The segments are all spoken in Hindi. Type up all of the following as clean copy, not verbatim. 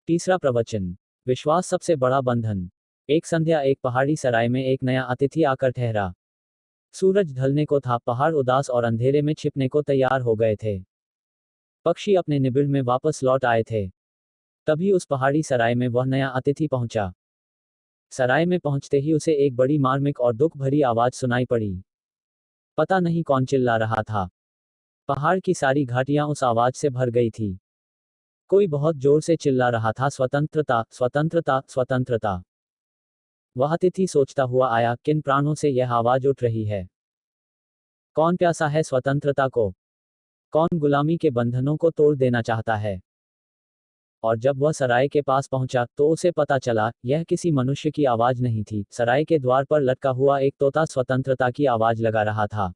तीसरा प्रवचन। विश्वास सबसे बड़ा बंधन। एक संध्या एक पहाड़ी सराय में एक नया अतिथि आकर ठहरा। सूरज ढलने को था, पहाड़ उदास और अंधेरे में छिपने को तैयार हो गए थे। पक्षी अपने निबिड़ में वापस लौट आए थे। तभी उस पहाड़ी सराय में वह नया अतिथि पहुंचा। सराय में पहुंचते ही उसे एक बड़ी मार्मिक और दुख भरी आवाज सुनाई पड़ी। पता नहीं कौन चिल्ला रहा था। पहाड़ की सारी घाटियां उस आवाज से भर गई थी। कोई बहुत जोर से चिल्ला रहा था, स्वतंत्रता, स्वतंत्रता, स्वतंत्रता। वह अतिथि सोचता हुआ आया, किन प्राणों से यह आवाज उठ रही है? कौन प्यासा है स्वतंत्रता को? कौन गुलामी के बंधनों को तोड़ देना चाहता है? और जब वह सराय के पास पहुंचा तो उसे पता चला, यह किसी मनुष्य की आवाज नहीं थी। सराय के द्वार पर लटका हुआ एक तोता स्वतंत्रता की आवाज लगा रहा था।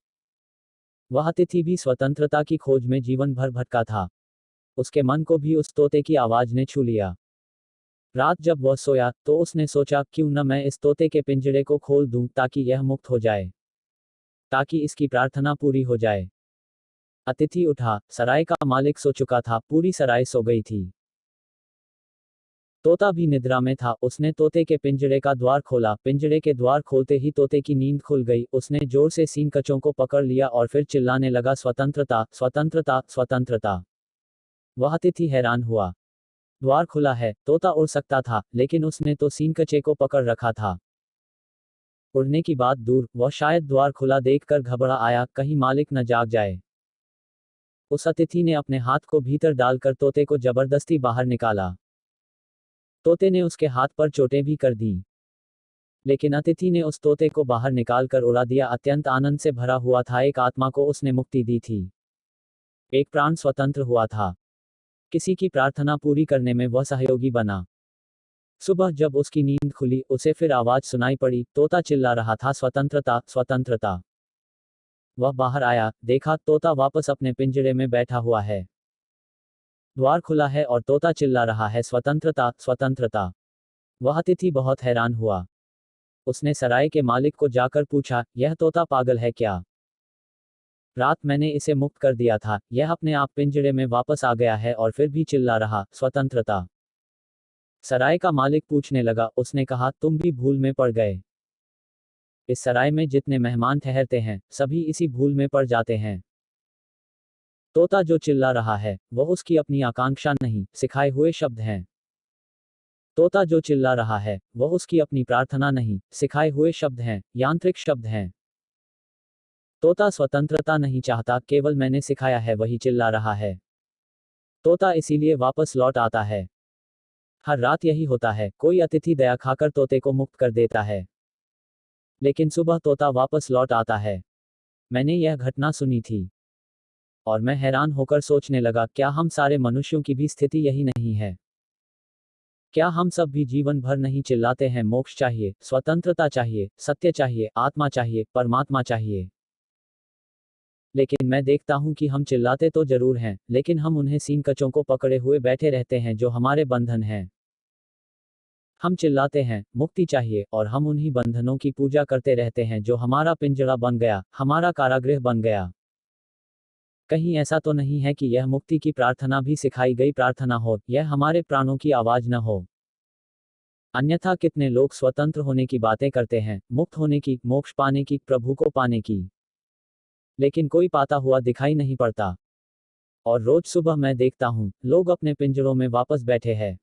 वह अतिथि भी स्वतंत्रता की खोज में जीवन भर भटका था। उसके मन को भी उस तोते की आवाज ने छू लिया। रात जब वह सोया तो उसने सोचा, क्यों न मैं इस तोते के पिंजरे को खोल दूं ताकि यह मुक्त हो जाए, ताकि इसकी प्रार्थना पूरी हो जाए। अतिथि उठा। सराय का मालिक सो चुका था, पूरी सराय सो गई थी। तोता भी निद्रा में था। उसने तोते के पिंजरे का द्वार खोला। पिंजरे के द्वार खोलते ही तोते की नींद खुल गई। उसने जोर से सींग कचों को पकड़ लिया और फिर चिल्लाने लगा, स्वतंत्रता, स्वतंत्रता, स्वतंत्रता। वह अतिथि हैरान हुआ। द्वार खुला है, तोता उड़ सकता था, लेकिन उसने तो सींगकचे को पकड़ रखा था। उड़ने की बात दूर, वह शायद द्वार खुला देखकर घबरा आया, कहीं मालिक न जाग जाए। उस अतिथि ने अपने हाथ को भीतर डालकर तोते को जबरदस्ती बाहर निकाला। तोते ने उसके हाथ पर चोटें भी कर दी, लेकिन अतिथि ने उस तोते को बाहर निकालकर उड़ा दिया। अत्यंत आनंद से भरा हुआ था। एक आत्मा को उसने मुक्ति दी थी। एक प्राण स्वतंत्र हुआ था। किसी की प्रार्थना पूरी करने में वह सहयोगी बना। सुबह जब उसकी नींद खुली, उसे फिर आवाज सुनाई पड़ी। तोता चिल्ला रहा था, स्वतंत्रता, स्वतंत्रता। वह बाहर आया, देखा तोता वापस अपने पिंजरे में बैठा हुआ है। द्वार खुला है और तोता चिल्ला रहा है, स्वतंत्रता, स्वतंत्रता। वह अतिथि बहुत हैरान हुआ। उसने सराय के मालिक को जाकर पूछा, यह तोता पागल है क्या? रात मैंने इसे मुक्त कर दिया था, यह अपने आप पिंजरे में वापस आ गया है और फिर भी चिल्ला रहा, स्वतंत्रता। सराय का मालिक पूछने लगा। उसने कहा, तुम भी भूल में पड़ गए। इस सराय में जितने मेहमान ठहरते हैं, सभी इसी भूल में पड़ जाते हैं। तोता जो चिल्ला रहा है, वह उसकी अपनी आकांक्षा नहीं, सिखाए हुए शब्द हैं। तोता जो चिल्ला रहा है, वह उसकी अपनी प्रार्थना नहीं, सिखाए हुए शब्द हैं, यांत्रिक शब्द हैं। तोता स्वतंत्रता नहीं चाहता, केवल मैंने सिखाया है वही चिल्ला रहा है। तोता इसीलिए वापस लौट आता है। हर रात यही होता है, कोई अतिथि दया खाकर तोते को मुक्त कर देता है, लेकिन सुबह तोता वापस लौट आता है। मैंने यह घटना सुनी थी और मैं हैरान होकर सोचने लगा, क्या हम सारे मनुष्यों की भी स्थिति यही नहीं है? क्या हम सब भी जीवन भर नहीं चिल्लाते हैं, मोक्ष चाहिए, स्वतंत्रता चाहिए, सत्य चाहिए, आत्मा चाहिए, परमात्मा चाहिए? लेकिन मैं देखता हूं कि हम चिल्लाते तो जरूर हैं, लेकिन हम उन्हें सींग कचों को पकड़े हुए बैठे रहते हैं जो हमारे बंधन हैं। हम चिल्लाते हैं, मुक्ति चाहिए, और हम उन्हीं बंधनों की पूजा करते रहते हैं जो हमारा पिंजरा बन गया, हमारा कारागृह बन गया। कहीं ऐसा तो नहीं है कि यह मुक्ति की प्रार्थना भी सिखाई गई प्रार्थना हो, यह हमारे प्राणों की आवाज न हो? अन्यथा कितने लोग स्वतंत्र होने की बातें करते हैं, मुक्त होने की, मोक्ष पाने की, प्रभु को पाने की, लेकिन कोई पाता हुआ दिखाई नहीं पड़ता। और रोज सुबह मैं देखता हूं, लोग अपने पिंजरों में वापस बैठे हैं।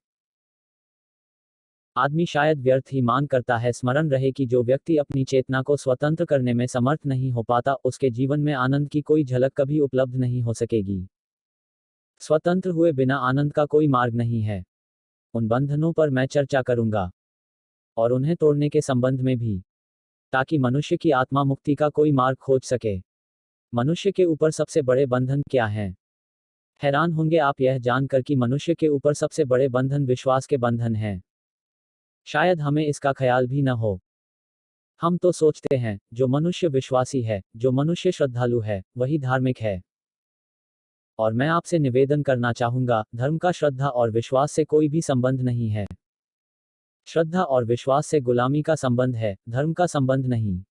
आदमी शायद व्यर्थ ही मान करता है। स्मरण रहे कि जो व्यक्ति अपनी चेतना को स्वतंत्र करने में समर्थ नहीं हो पाता, उसके जीवन में आनंद की कोई झलक कभी उपलब्ध नहीं हो सकेगी। स्वतंत्र हुए बिना आनंद का कोई मार्ग नहीं है। उन बंधनों पर मैं चर्चा करूंगा, और उन्हें तोड़ने के संबंध में भी, ताकि मनुष्य की आत्मा मुक्ति का कोई मार्ग खोज सके। मनुष्य के ऊपर सबसे बड़े बंधन क्या हैं? हैरान होंगे आप यह जानकर कि मनुष्य के ऊपर सबसे बड़े बंधन विश्वास के बंधन हैं। शायद हमें इसका ख्याल भी न हो। हम तो सोचते हैं, जो मनुष्य विश्वासी है, जो मनुष्य श्रद्धालु है, वही धार्मिक है। और मैं आपसे निवेदन करना चाहूंगा, धर्म का श्रद्धा और विश्वास से कोई भी संबंध नहीं है। श्रद्धा और विश्वास से गुलामी का संबंध है, धर्म का संबंध नहीं।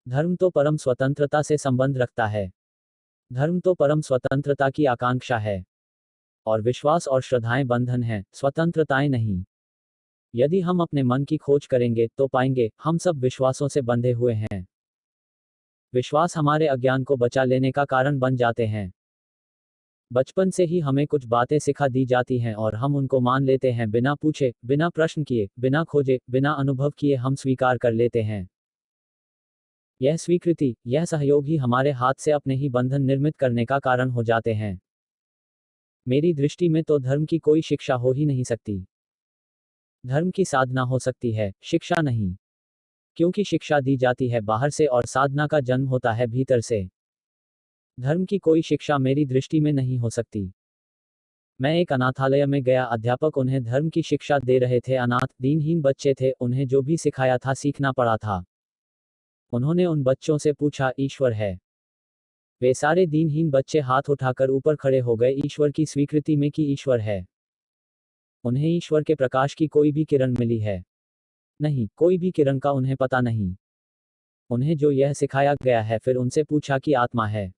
धर्म तो परम स्वतंत्रता से संबंध रखता है। धर्म तो परम स्वतंत्रता की आकांक्षा है। और विश्वास और श्रद्धाएं बंधन हैं, स्वतंत्रताएं नहीं। यदि हम अपने मन की खोज करेंगे तो पाएंगे हम सब विश्वासों से बंधे हुए हैं। विश्वास हमारे अज्ञान को बचा लेने का कारण बन जाते हैं। बचपन से ही हमें कुछ बातें सिखा दी जाती हैं और हम उनको मान लेते हैं, बिना पूछे, बिना प्रश्न किए, बिना खोजे, बिना अनुभव किए हम स्वीकार कर लेते हैं। यह स्वीकृति, यह सहयोग ही हमारे हाथ से अपने ही बंधन निर्मित करने का कारण हो जाते हैं। मेरी दृष्टि में तो धर्म की कोई शिक्षा हो ही नहीं सकती। धर्म की साधना हो सकती है, शिक्षा नहीं। क्योंकि शिक्षा दी जाती है बाहर से और साधना का जन्म होता है भीतर से। धर्म की कोई शिक्षा मेरी दृष्टि में नहीं हो सकती। मैं एक अनाथालय में गया, अध्यापक उन्हें धर्म की शिक्षा दे रहे थे। अनाथ, दीनहीन बच्चे थे, उन्हें जो भी सिखाया था सीखना पड़ा था। उन्होंने उन बच्चों से पूछा, ईश्वर है? वे सारे दीनहीन बच्चे हाथ उठाकर ऊपर खड़े हो गए, ईश्वर की स्वीकृति में कि ईश्वर है। उन्हें ईश्वर के प्रकाश की कोई भी किरण मिली है? नहीं, कोई भी किरण का उन्हें पता नहीं। उन्हें जो यह सिखाया गया है। फिर उनसे पूछा कि आत्मा है?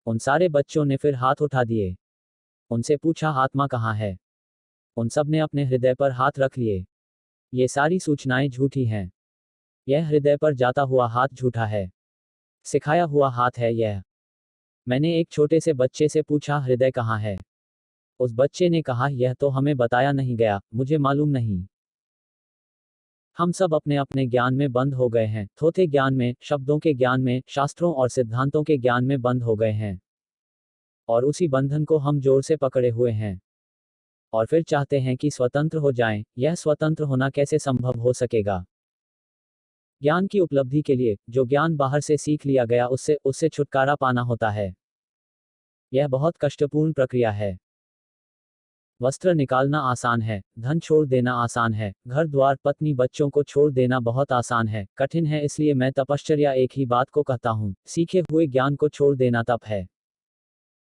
उन सारे बच्चों ने फिर हाथ उठा दिए। उनसे पूछा, आत्मा कहाँ है? उन सब ने अपने हृदय पर हाथ रख लिए। ये सारी सूचनाएं झूठी हैं। यह हृदय पर जाता हुआ हाथ झूठा है। सिखाया हुआ हाथ है यह। मैंने एक छोटे से बच्चे से पूछा, हृदय कहाँ है? उस बच्चे ने कहा, यह तो हमें बताया नहीं गया, मुझे मालूम नहीं। हम सब अपने अपने ज्ञान में बंद हो गए हैं, थोथे ज्ञान में, शब्दों के ज्ञान में, शास्त्रों और सिद्धांतों के ज्ञान में बंद हो गए हैं। और उसी बंधन को हम जोर से पकड़े हुए हैं। और फिर चाहते हैं कि स्वतंत्र हो जाएं। यह स्वतंत्र होना कैसे संभव हो सकेगा? ज्ञान की उपलब्धि के लिए जो ज्ञान बाहर से सीख लिया गया उससे छुटकारा पाना होता है। यह बहुत कष्टपूर्ण प्रक्रिया है। वस्त्र निकालना आसान है, धन छोड़ देना आसान है, घर द्वार पत्नी बच्चों को छोड़ देना बहुत आसान है, कठिन है इसलिए मैं तपश्चर्या एक ही बात को कहता हूँ, सीखे हुए ज्ञान को छोड़ देना तप है।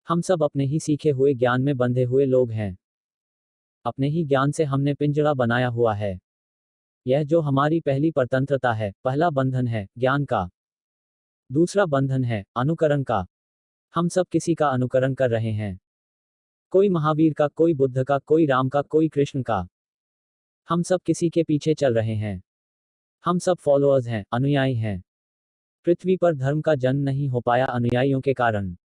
हम सब अपने ही सीखे हुए ज्ञान में बंधे हुए लोग हैं। अपने ही ज्ञान से हमने पिंजरा बनाया हुआ है। यह जो हमारी पहली परतंत्रता है, पहला बंधन है ज्ञान का। दूसरा बंधन है अनुकरण का। हम सब किसी का अनुकरण कर रहे हैं। कोई महावीर का, कोई बुद्ध का, कोई राम का, कोई कृष्ण का। हम सब किसी के पीछे चल रहे हैं। हम सब फॉलोअर्स हैं, अनुयायी हैं। पृथ्वी पर धर्म का जन्म नहीं हो पाया अनुयायियों के कारण।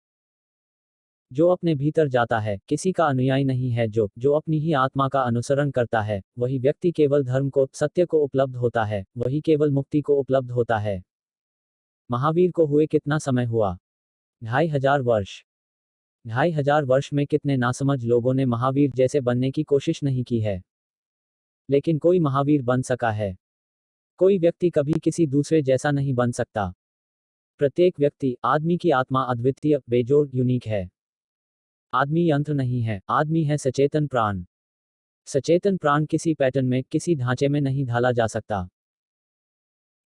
जो अपने भीतर जाता है, किसी का अनुयायी नहीं है। जो अपनी ही आत्मा का अनुसरण करता है, वही व्यक्ति केवल धर्म को, सत्य को उपलब्ध होता है, वही केवल मुक्ति को उपलब्ध होता है। महावीर को हुए कितना समय हुआ? 2500 वर्ष। 2500 वर्ष में कितने नासमझ लोगों ने महावीर जैसे बनने की कोशिश नहीं की है। लेकिन कोई महावीर बन सका है। कोई व्यक्ति कभी किसी दूसरे जैसा नहीं बन सकता। प्रत्येक व्यक्ति, आदमी की आत्मा अद्वितीय, बेजोड़, यूनिक है। आदमी यंत्र नहीं है, आदमी है सचेतन प्राण। सचेतन प्राण किसी पैटर्न में, किसी ढांचे में नहीं ढाला जा सकता।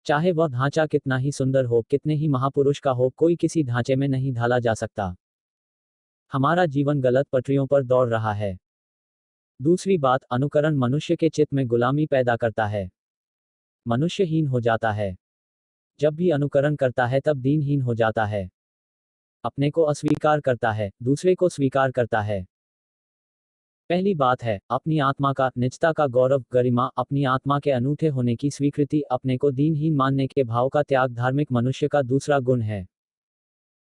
चाहे वह ढांचा कितना ही सुंदर हो, कितने ही महापुरुष का हो, कोई किसी ढांचे में नहीं ढाला जा सकता। हमारा जीवन गलत पटरियों पर दौड़ रहा है। दूसरी बात, अनुकरण मनुष्य के चित्त में गुलामी पैदा करता है। मनुष्यहीन हो जाता है। जब भी अनुकरण करता है तब दीनहीन हो जाता है। अपने को अस्वीकार करता है, दूसरे को स्वीकार करता है। पहली बात है अपनी आत्मा का, निजता का गौरव, गरिमा, अपनी आत्मा के अनूठे होने की स्वीकृति, अपने को दीनहीन मानने के भाव का त्याग धार्मिक मनुष्य का दूसरा गुण है।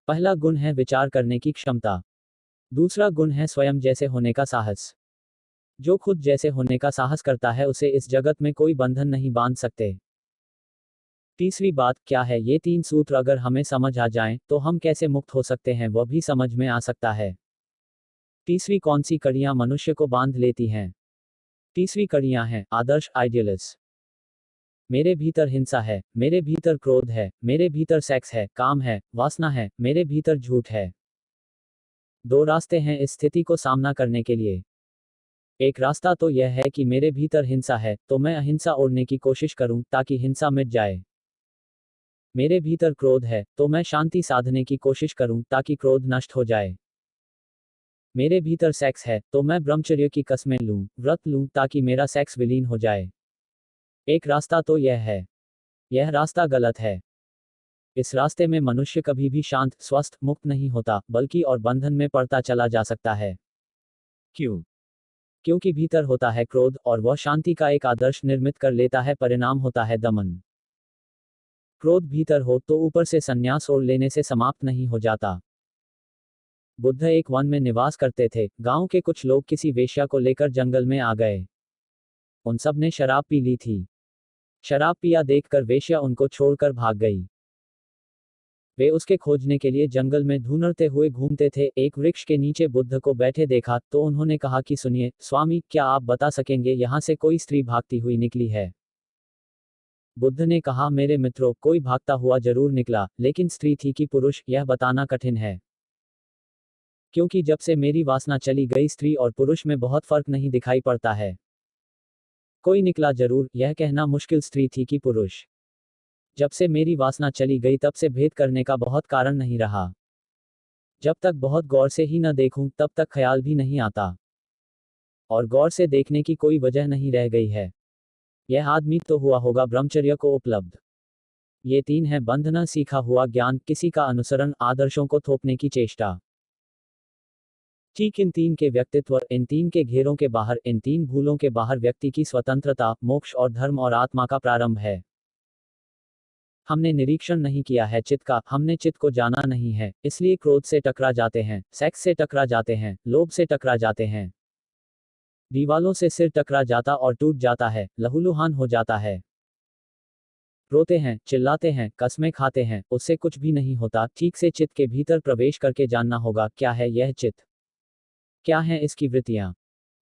पहला गुण है विचार करने की क्षमता। दूसरा गुण है स्वयं जैसे होने का साहस। जो खुद जैसे होने का साहस करता है उसे इस जगत में कोई बंधन नहीं बांध सकते। तीसरी बात क्या है? ये तीन सूत्र अगर हमें समझ आ जाएं, तो हम कैसे मुक्त हो सकते हैं वह भी समझ में आ सकता है। तीसरी कौन सी कड़ियां मनुष्य को बांध लेती हैं? तीसरी कड़ियां हैं आदर्श, आइडियलिस्ट। मेरे भीतर हिंसा है, मेरे भीतर क्रोध है, मेरे भीतर सेक्स है, काम है, वासना है, मेरे भीतर झूठ है। दो रास्ते हैं इस स्थिति को सामना करने के लिए। एक रास्ता तो यह है कि मेरे भीतर हिंसा है, तो मैं अहिंसा ओढ़ने की कोशिश करूं ताकि हिंसा मिट जाए। मेरे भीतर क्रोध है, तो मैं शांति साधने की कोशिश करूं ताकि क्रोध नष्ट हो जाए। मेरे भीतर सेक्स है, तो मैं ब्रह्मचर्य की कस्में लूं, व्रत लूं ताकि मेरा सेक्स विलीन हो जाए। एक रास्ता तो यह है। यह रास्ता गलत है। इस रास्ते में मनुष्य कभी भी शांत, स्वस्थ, मुक्त नहीं होता, बल्कि और बंधन में पड़ता चला जा सकता है। क्यों? क्योंकि भीतर होता है क्रोध और वह शांति का एक आदर्श निर्मित कर लेता है, परिणाम होता है दमन। क्रोध भीतर हो तो ऊपर से संन्यास ओढ़ लेने से समाप्त नहीं हो जाता। बुद्ध एक वन में निवास करते थे। गांव के कुछ लोग किसी वेश्या को लेकर जंगल में आ गए। उन सब ने शराब पी ली थी। शराब पिया देखकर वेश्या उनको छोड़कर भाग गई। वे उसके खोजने के लिए जंगल में ढूंढते हुए घूमते थे। एक वृक्ष के नीचे बुद्ध को बैठे देखा तो उन्होंने कहा कि सुनिए स्वामी, क्या आप बता सकेंगे यहाँ से कोई स्त्री भागती हुई निकली है? बुद्ध ने कहा, मेरे मित्रों, कोई भागता हुआ जरूर निकला, लेकिन स्त्री थी कि पुरुष यह बताना कठिन है। क्योंकि जब से मेरी वासना चली गई, स्त्री और पुरुष में बहुत फर्क नहीं दिखाई पड़ता है। कोई निकला जरूर, यह कहना मुश्किल स्त्री थी कि पुरुष। जब से मेरी वासना चली गई तब से भेद करने का बहुत कारण नहीं रहा। जब तक बहुत गौर से ही न देखूं तब तक ख्याल भी नहीं आता, और गौर से देखने की कोई वजह नहीं रह गई है। यह आदमी तो हुआ होगा ब्रह्मचर्य को उपलब्ध। ये तीन है बंधना, सीखा हुआ ज्ञान, किसी का अनुसरण, आदर्शों को थोपने की चेष्टा। ठीक इन तीन के व्यक्तित्व, इन तीन के घेरों के बाहर, इन तीन भूलों के बाहर व्यक्ति की स्वतंत्रता, मोक्ष और धर्म और आत्मा का प्रारंभ है। हमने निरीक्षण नहीं किया है चित्त का, हमने चित्त को जाना नहीं है, इसलिए क्रोध से टकरा जाते हैं, सेक्स से टकरा जाते हैं, लोभ से टकरा जाते हैं, दीवालों से सिर टकरा जाता और टूट जाता है, लहूलुहान हो जाता है, रोते हैं, चिल्लाते हैं, कसमें खाते हैं, उससे कुछ भी नहीं होता। ठीक से चित्त के भीतर प्रवेश करके जानना होगा, क्या है यह चित्त, क्या हैं इसकी वृत्तियां,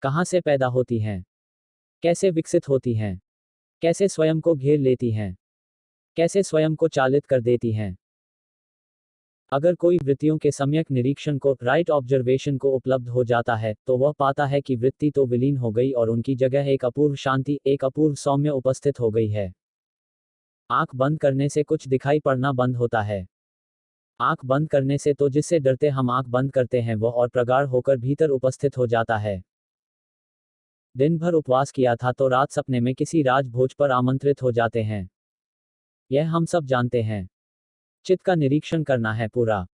कहाँ से पैदा होती हैं, कैसे विकसित होती हैं, कैसे स्वयं को घेर लेती हैं, कैसे स्वयं को चालित कर देती हैं। अगर कोई वृत्तियों के सम्यक निरीक्षण को, राइट ऑब्जर्वेशन को उपलब्ध हो जाता है, तो वह पाता है कि वृत्ति तो विलीन हो गई और उनकी जगह एक अपूर्व शांति, एक अपूर्व सौम्य उपस्थित हो गई है। आंख बंद करने से कुछ दिखाई पड़ना बंद होता है। आंख बंद करने से तो जिससे डरते हम आंख बंद करते हैं वह और प्रगाढ़ होकर भीतर उपस्थित हो जाता है। दिन भर उपवास किया था तो रात सपने में किसी राजभोज पर आमंत्रित हो जाते हैं। यह हम सब जानते हैं। चित्त का निरीक्षण करना है पूरा।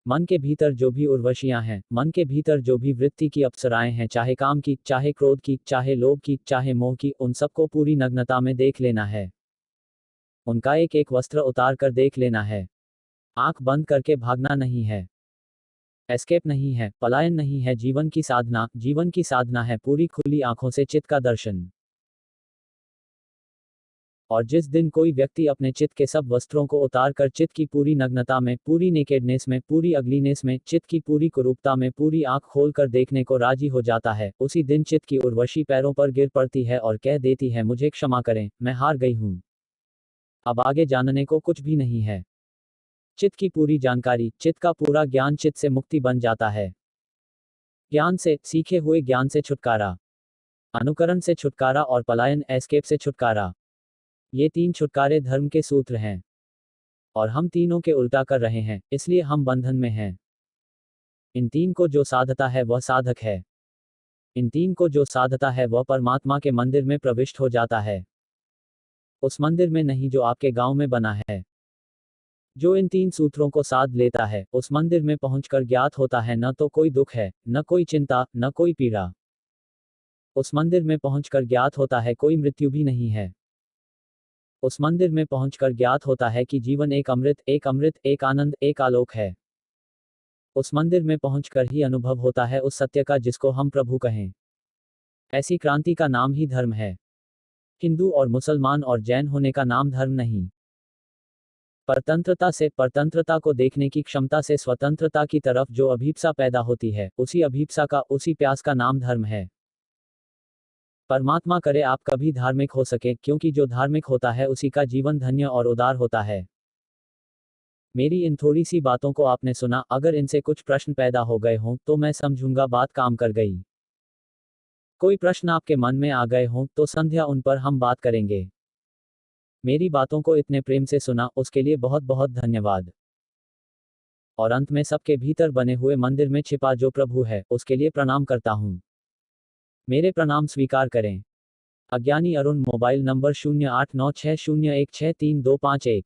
मन के भीतर जो भी उर्वशियां हैं, मन के भीतर जो भी वृत्ति की अप्सराएं हैं, चाहे काम की, चाहे क्रोध की, चाहे लोभ की, चाहे मोह की, उन सबको पूरी नग्नता में देख लेना है। उनका एक एक वस्त्र उतार कर देख लेना है। आंख बंद करके भागना नहीं है, एस्केप नहीं है, पलायन नहीं है। जीवन की साधना, जीवन की साधना है पूरी खुली आंखों से चित्त का दर्शन। और जिस दिन कोई व्यक्ति अपने चित्त के सब वस्त्रों को उतार कर चित्त की पूरी नग्नता में, पूरी नेकेडनेस में, पूरी अगलीनेस में, चित्त की पूरी कुरूपता में पूरी आंख खोल कर देखने को राजी हो जाता है, उसी दिन चित्त की उर्वशी पैरों पर गिर पड़ती है और कह देती है, मुझे क्षमा करें, मैं हार गई हूं, अब आगे जानने को कुछ भी नहीं है। चित्त की पूरी जानकारी, चित्त का पूरा ज्ञान, चित्त से मुक्ति बन जाता है। ज्ञान से, सीखे हुए ज्ञान से छुटकारा, अनुकरण से छुटकारा और पलायन, एस्केप से छुटकारा। ये तीन छुटकारे धर्म के सूत्र हैं और हम तीनों के उल्टा कर रहे हैं, इसलिए हम बंधन में हैं। इन तीन को जो साधता है वह साधक है। इन तीन को जो साधता है वह परमात्मा के मंदिर में प्रविष्ट हो जाता है। उस मंदिर में नहीं जो आपके गांव में बना है। जो इन तीन सूत्रों को साध लेता है, उस मंदिर में पहुंचकर ज्ञात होता है न तो कोई दुख है, न कोई चिंता, न कोई पीड़ा। उस मंदिर में पहुंचकर ज्ञात होता है कोई मृत्यु भी नहीं है। उस मंदिर में पहुंचकर ज्ञात होता है कि जीवन एक अमृत, एक अमृत, एक आनंद, एक आलोक है। उस मंदिर में पहुंचकर ही अनुभव होता है उस सत्य का जिसको हम प्रभु कहें। ऐसी क्रांति का नाम ही धर्म है। हिंदू और मुसलमान और जैन होने का नाम धर्म नहीं। परतंत्रता से, परतंत्रता को देखने की क्षमता से स्वतंत्रता की तरफ जो अभीप्सा पैदा होती है, उसी अभीप्सा का, उसी प्यास का नाम धर्म है। परमात्मा करे आप कभी धार्मिक हो सके, क्योंकि जो धार्मिक होता है उसी का जीवन धन्य और उदार होता है। मेरी इन थोड़ी सी बातों को आपने सुना, अगर इनसे कुछ प्रश्न पैदा हो गए हों तो मैं समझूंगा बात काम कर गई। कोई प्रश्न आपके मन में आ गए हों तो संध्या उन पर हम बात करेंगे। मेरी बातों को इतने प्रेम से सुना उसके लिए बहुत बहुत धन्यवाद। और अंत में सबके भीतर बने हुए मंदिर में छिपा जो प्रभु है उसके लिए प्रणाम करता हूँ। मेरे प्रणाम स्वीकार करें। अज्ञानी अरुण, मोबाइल नंबर 0896016325